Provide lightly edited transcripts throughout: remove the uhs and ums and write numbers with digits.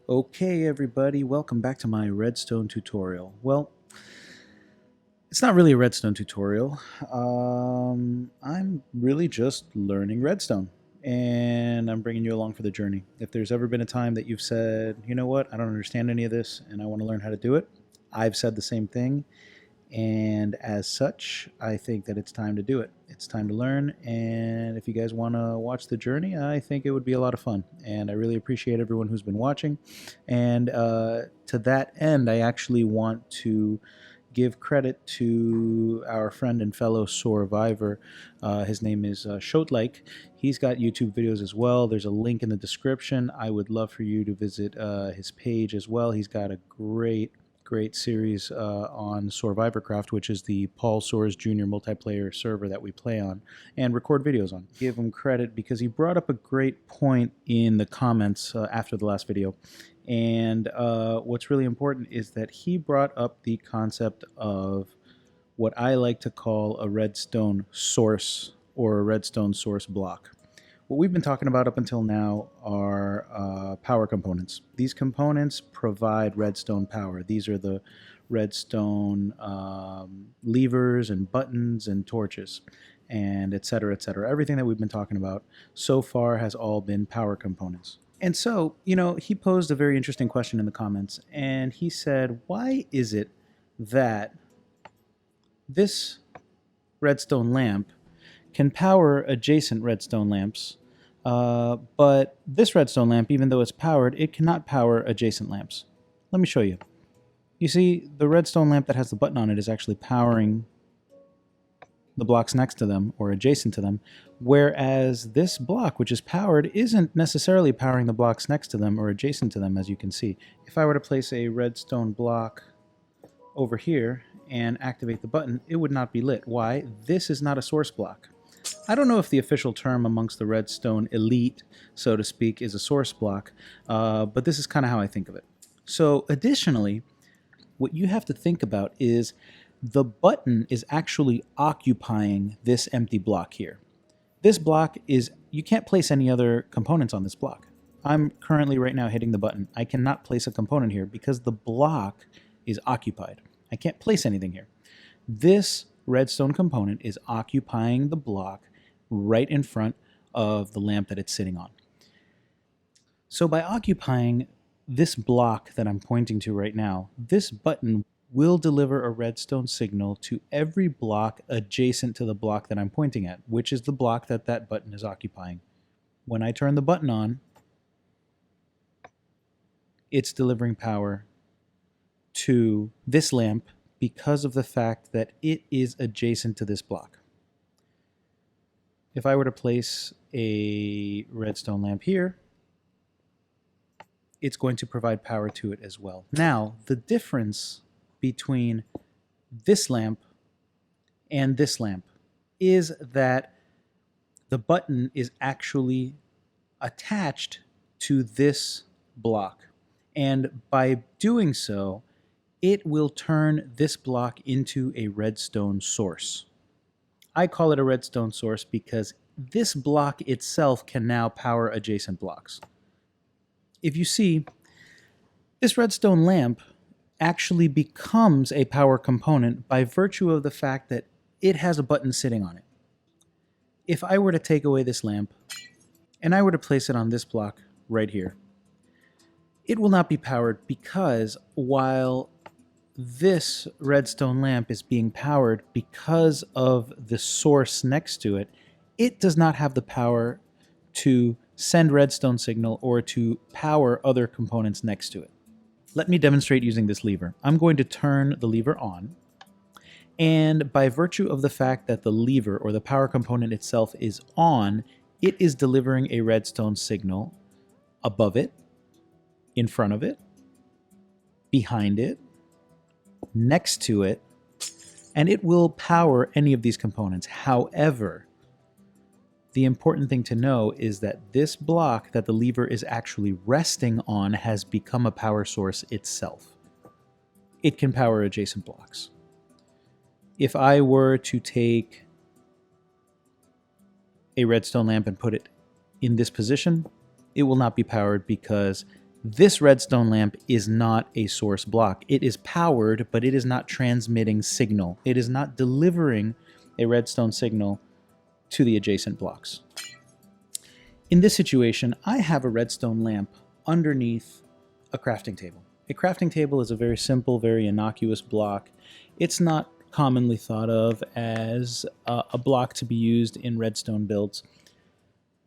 Okay, everybody, welcome back to my Redstone tutorial. Well, it's not really a Redstone tutorial. I'm really just learning Redstone, and I'm bringing you along for the journey. If there's ever been a time that you've said, you know what, I don't understand any of this, and I want to learn how to do it, I've said the same thing, and as such, I think that it's time to do it. It's time to learn, and if you guys want to watch the journey, I think it would be a lot of fun. And I really appreciate everyone who's been watching. And to that end, I actually want to give credit to our friend and fellow survivor. His name is Shotlike. He's got YouTube videos as well. There's a link in the description. I would love for you to visit his page as well. He's got a great series on Survivorcraft, which is the Paul Soares Jr. multiplayer server that we play on and record videos on. Give him credit because he brought up a great point in the comments after the last video. And what's really important is that he brought up the concept of what I like to call a redstone source or a redstone source block. What we've been talking about up until now are power components. These components provide redstone power. These are the redstone levers and buttons and torches and et cetera, et cetera. Everything that we've been talking about so far has all been power components. And so, he posed a very interesting question in the comments, and he said, why is it that this redstone lamp can power adjacent redstone lamps, but this redstone lamp, even though it's powered, it cannot power adjacent lamps? Let me show you. You see, the redstone lamp that has the button on it is actually powering the blocks next to them or adjacent to them, whereas this block, which is powered, isn't necessarily powering the blocks next to them or adjacent to them, as you can see. If I were to place a redstone block over here and activate the button, it would not be lit. Why? This is not a source block. I don't know if the official term amongst the redstone elite, so to speak, is a source block, but this is kind of how I think of it. So additionally, what you have to think about is the button is actually occupying this empty block here. This block is, you can't place any other components on this block. I'm currently right now hitting the button. I cannot place a component here because the block is occupied. I can't place anything here. This redstone component is occupying the block right in front of the lamp that it's sitting on. So by occupying this block that I'm pointing to right now, this button will deliver a redstone signal to every block adjacent to the block that I'm pointing at, which is the block that that button is occupying. When I turn the button on, it's delivering power to this lamp because of the fact that it is adjacent to this block. If I were to place a redstone lamp here, it's going to provide power to it as well. Now, the difference between this lamp and this lamp is that the button is actually attached to this block. And by doing so, it will turn this block into a redstone source. I call it a redstone source because this block itself can now power adjacent blocks. If you see, this redstone lamp actually becomes a power component by virtue of the fact that it has a button sitting on it. If I were to take away this lamp and I were to place it on this block right here, it will not be powered because while this redstone lamp is being powered because of the source next to it, it does not have the power to send redstone signal or to power other components next to it. Let me demonstrate using this lever. I'm going to turn the lever on, and by virtue of the fact that the lever or the power component itself is on, it is delivering a redstone signal above it, in front of it, behind it, next to it, and it will power any of these components. However, the important thing to know is that this block that the lever is actually resting on has become a power source itself. It can power adjacent blocks. If I were to take a redstone lamp and put it in this position, it will not be powered because This redstone lamp is not a source block. It is powered, but it is not transmitting signal. It is not delivering a redstone signal to the adjacent blocks. In this situation, I have a redstone lamp underneath a crafting table. A crafting table is a very simple, very innocuous block. It's not commonly thought of as a block to be used in redstone builds.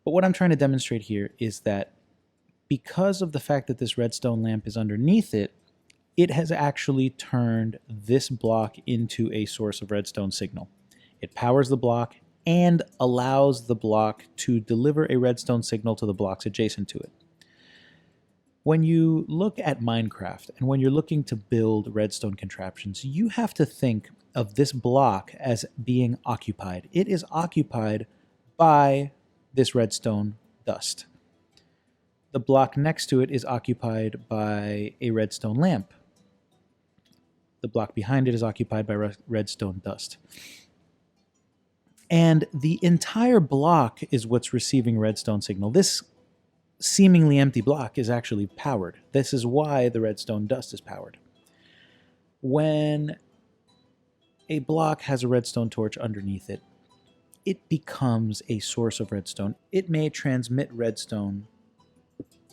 But what I'm trying to demonstrate here is that because of the fact that this redstone lamp is underneath it, it has actually turned this block into a source of redstone signal. It powers the block and allows the block to deliver a redstone signal to the blocks adjacent to it. When you look at Minecraft and when you're looking to build redstone contraptions, you have to think of this block as being occupied. It is occupied by this redstone dust. The block next to it is occupied by a redstone lamp. The block behind it is occupied by redstone dust. And the entire block is what's receiving redstone signal. This seemingly empty block is actually powered. This is why the redstone dust is powered. When a block has a redstone torch underneath it, it becomes a source of redstone. It may transmit redstone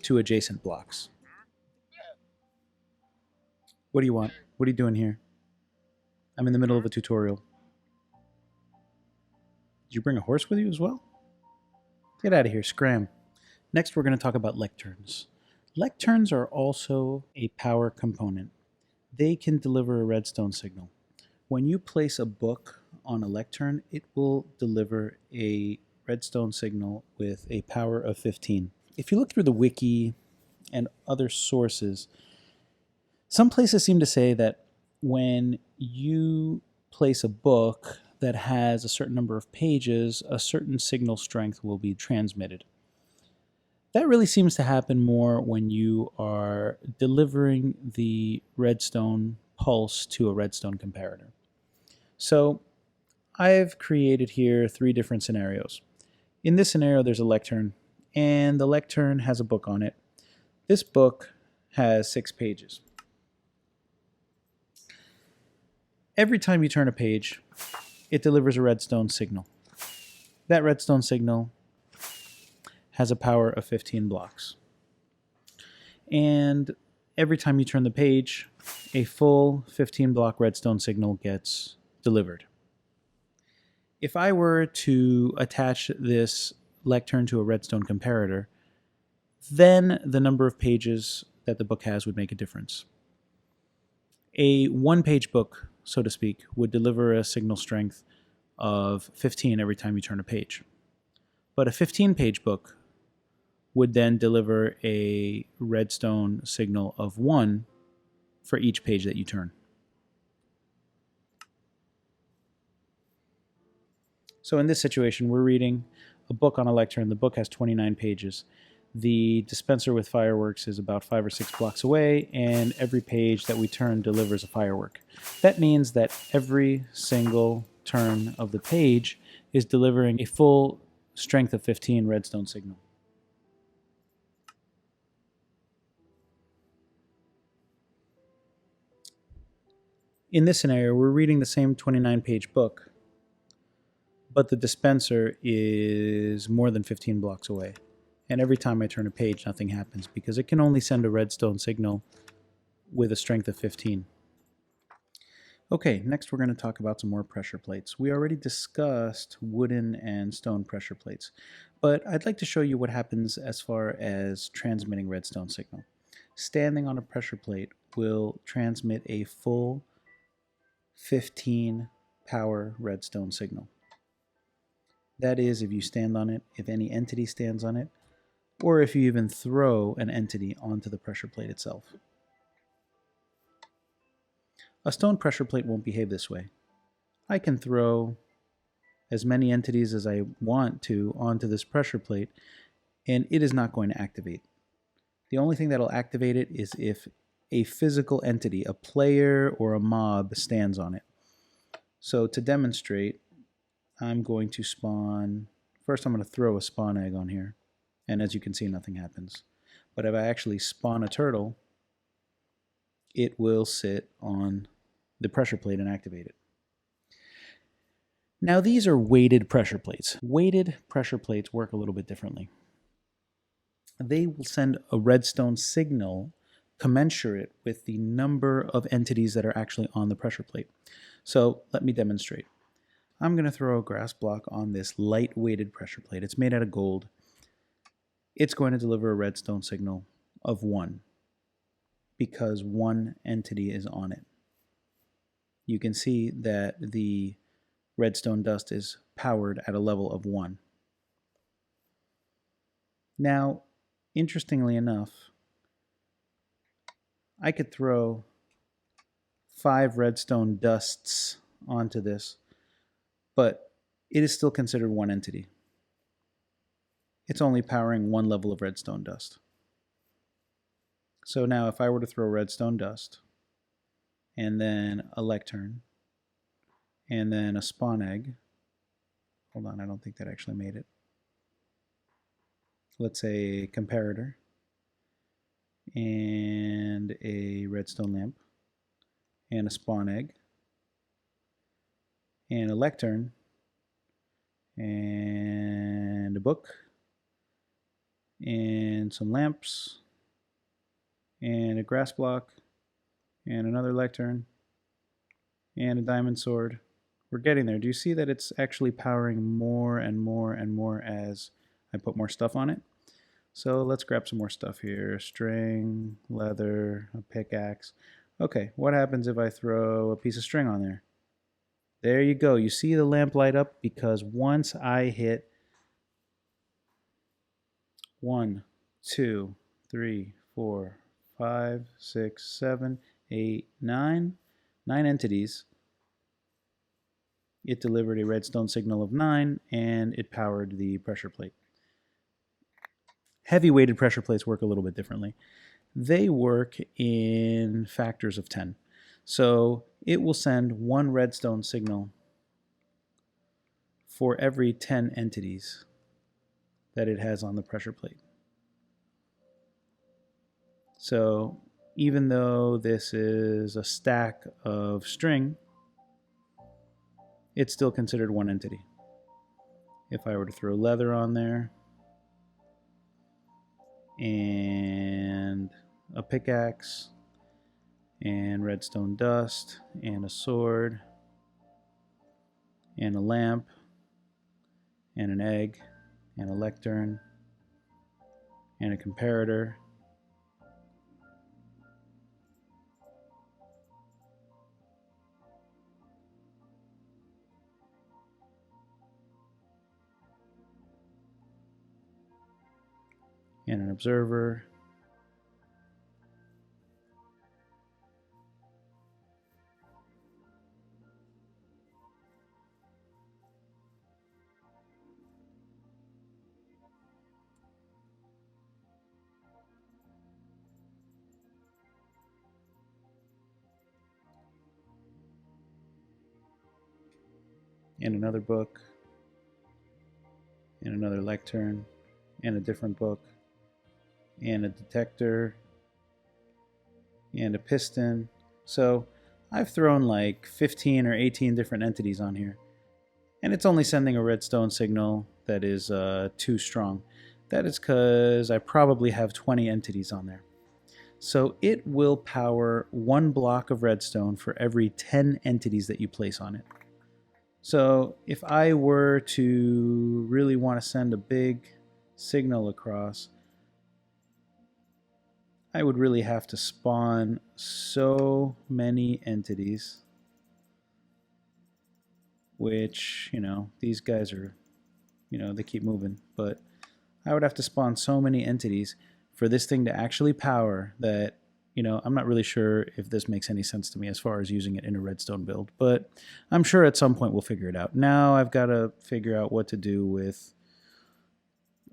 to adjacent blocks. What do you want? What are you doing here? I'm in the middle of a tutorial. Did you bring a horse with you as well? Get out of here, scram. Next, we're going to talk about lecterns. Lecterns are also a power component. They can deliver a redstone signal. When you place a book on a lectern, it will deliver a redstone signal with a power of 15. If you look through the wiki and other sources, some places seem to say that when you place a book that has a certain number of pages, a certain signal strength will be transmitted. That really seems to happen more when you are delivering the redstone pulse to a redstone comparator. So I've created here 3 different scenarios. In this scenario, there's a lectern, and the lectern has a book on it. This book has 6 pages. Every time you turn a page, it delivers a redstone signal. That redstone signal has a power of 15 blocks. And every time you turn the page, a full 15 block redstone signal gets delivered. If I were to attach this lectern to a redstone comparator, then the number of pages that the book has would make a difference. A 1-page book, so to speak, would deliver a signal strength of 15 every time you turn a page. But a 15-page book would then deliver a redstone signal of 1 for each page that you turn. So in this situation, we're reading a book on a lectern. The book has 29 pages. The dispenser with fireworks is about 5 or 6 blocks away, and every page that we turn delivers a firework. That means that every single turn of the page is delivering a full strength of 15 redstone signal. In this scenario, we're reading the same 29-page book, but the dispenser is more than 15 blocks away. And every time I turn a page, nothing happens because it can only send a redstone signal with a strength of 15. Okay, next we're going to talk about some more pressure plates. We already discussed wooden and stone pressure plates, but I'd like to show you what happens as far as transmitting redstone signal. Standing on a pressure plate will transmit a full 15 power redstone signal. That is, if you stand on it, if any entity stands on it, or if you even throw an entity onto the pressure plate itself. A stone pressure plate won't behave this way. I can throw as many entities as I want to onto this pressure plate, and it is not going to activate. The only thing that will activate it is if a physical entity, a player or a mob, stands on it. So to demonstrate, I'm going to spawn, first I'm going to throw a spawn egg on here, and as you can see, nothing happens. But if I actually spawn a turtle, it will sit on the pressure plate and activate it. Now these are weighted pressure plates. Weighted pressure plates work a little bit differently. They will send a redstone signal commensurate with the number of entities that are actually on the pressure plate. So let me demonstrate. I'm going to throw a grass block on this light weighted pressure plate. It's made out of gold. It's going to deliver a redstone signal of 1 because 1 entity is on it. You can see that the redstone dust is powered at a level of 1. Now, interestingly enough, I could throw 5 redstone dusts onto this, but it is still considered 1 entity. It's only powering 1 level of redstone dust. So now if I were to throw redstone dust, and then a lectern, and then a spawn egg, hold on, I don't think that actually made it. Let's say a comparator, and a redstone lamp, and a spawn egg, and a lectern, and a book, and some lamps, and a grass block, and another lectern, and a diamond sword. We're getting there. Do you see that it's actually powering more and more and more as I put more stuff on it? So let's grab some more stuff here. String, leather, a pickaxe. Okay, what happens if I throw a piece of string on there? There you go. You see the lamp light up because once I hit 1, 2, 3, 4, 5, 6, 7, 8, 9 entities, it delivered a redstone signal of 9 and it powered the pressure plate. Heavy weighted pressure plates work a little bit differently. They work in factors of 10. So it will send 1 redstone signal for every 10 entities that it has on the pressure plate. So even though this is a stack of string, it's still considered 1 entity. If I were to throw leather on there, and a pickaxe, and redstone dust, and a sword, and a lamp, and an egg, and a lectern, and a comparator, and an observer, and another book, and another lectern, and a different book, and a detector, and a piston. So I've thrown like 15 or 18 different entities on here. And it's only sending a redstone signal that is 2 strong. That is because I probably have 20 entities on there. So it will power 1 block of redstone for every 10 entities that you place on it. So if I were to really want to send a big signal across, I would really have to spawn so many entities, which, you know, these guys are, you know, they keep moving, but I would have to spawn so many entities for this thing to actually power that, you know, I'm not really sure if this makes any sense to me as far as using it in a redstone build, but I'm sure at some point we'll figure it out. Now I've got to figure out what to do with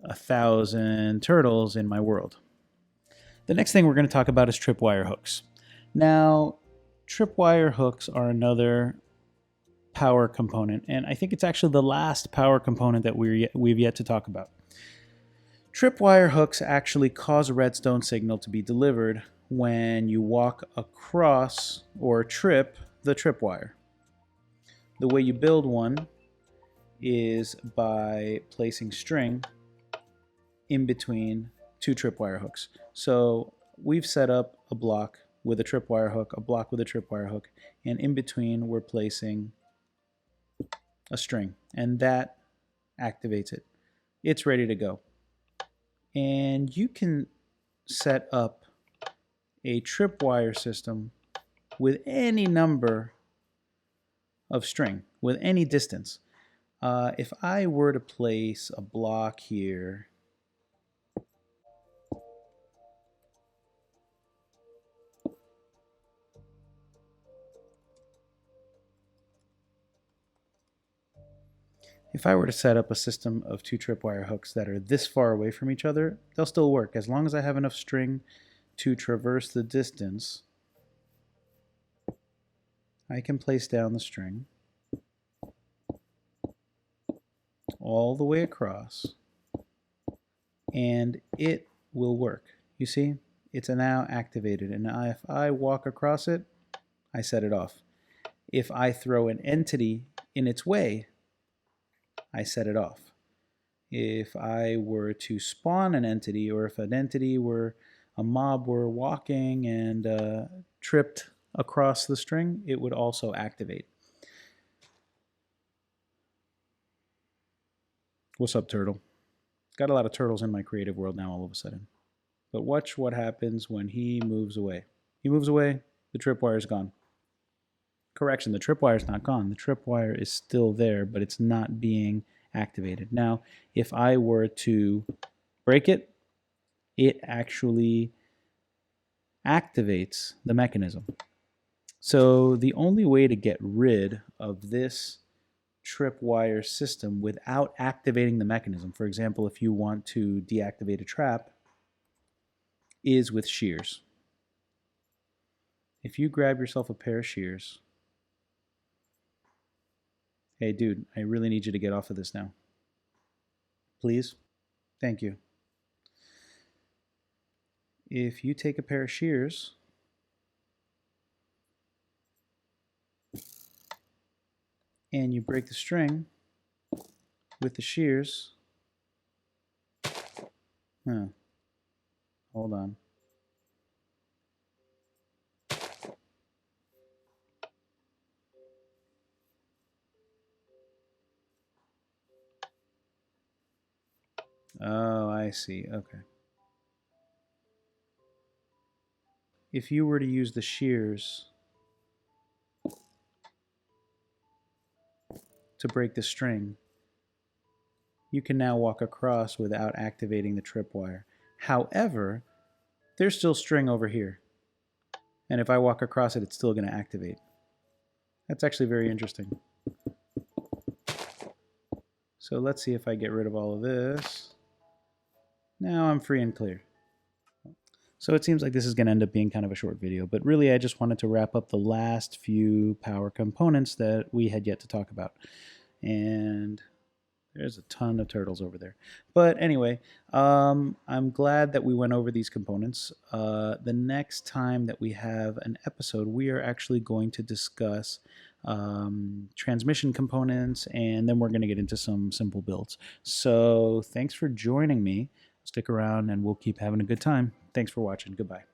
1,000 turtles in my world. The next thing we're going to talk about is tripwire hooks. Now, tripwire hooks are another power component, and I think it's actually the last power component that we've yet to talk about. Tripwire hooks actually cause a redstone signal to be delivered when you walk across or trip the tripwire. The way you build one is by placing string in between two tripwire hooks. So we've set up a block with a tripwire hook, a block with a tripwire hook, and in between we're placing a string, and that activates it. It's ready to go. And you can set up a tripwire system with any number of string, with any distance. If I were to place a block here, if I were to set up a system of two tripwire hooks that are this far away from each other, they'll still work. As long as I have enough string to traverse the distance, I can place down the string all the way across, and it will work. You see, it's now activated, and if I walk across it, I set it off. If I throw an entity in its way, I set it off. If I were to spawn an entity, or if an entity were a mob were walking and tripped across the string, it would also activate. What's up, turtle? Got a lot of turtles in my creative world now all of a sudden. But watch what happens when he moves away. He moves away, the tripwire is gone. Correction, the tripwire is not gone. The tripwire is still there, but it's not being activated. Now, if I were to break it, it actually activates the mechanism. So the only way to get rid of this tripwire system without activating the mechanism, for example, if you want to deactivate a trap, is with shears. If you grab yourself a pair of shears, hey dude, I really need you to get off of this now. Please? Thank you. If you take a pair of shears and you break the string with the shears, hold on. Oh, I see. Okay. If you were to use the shears to break the string, you can now walk across without activating the tripwire. However, there's still string over here. And if I walk across it, it's still going to activate. That's actually very interesting. So let's see if I get rid of all of this. Now I'm free and clear. So it seems like this is going to end up being kind of a short video, but really I just wanted to wrap up the last few power components that we had yet to talk about. And there's a ton of turtles over there. But anyway, I'm glad that we went over these components. The next time that we have an episode, we are actually going to discuss transmission components, and then we're going to get into some simple builds. So thanks for joining me. Stick around and we'll keep having a good time. Thanks for watching. Goodbye.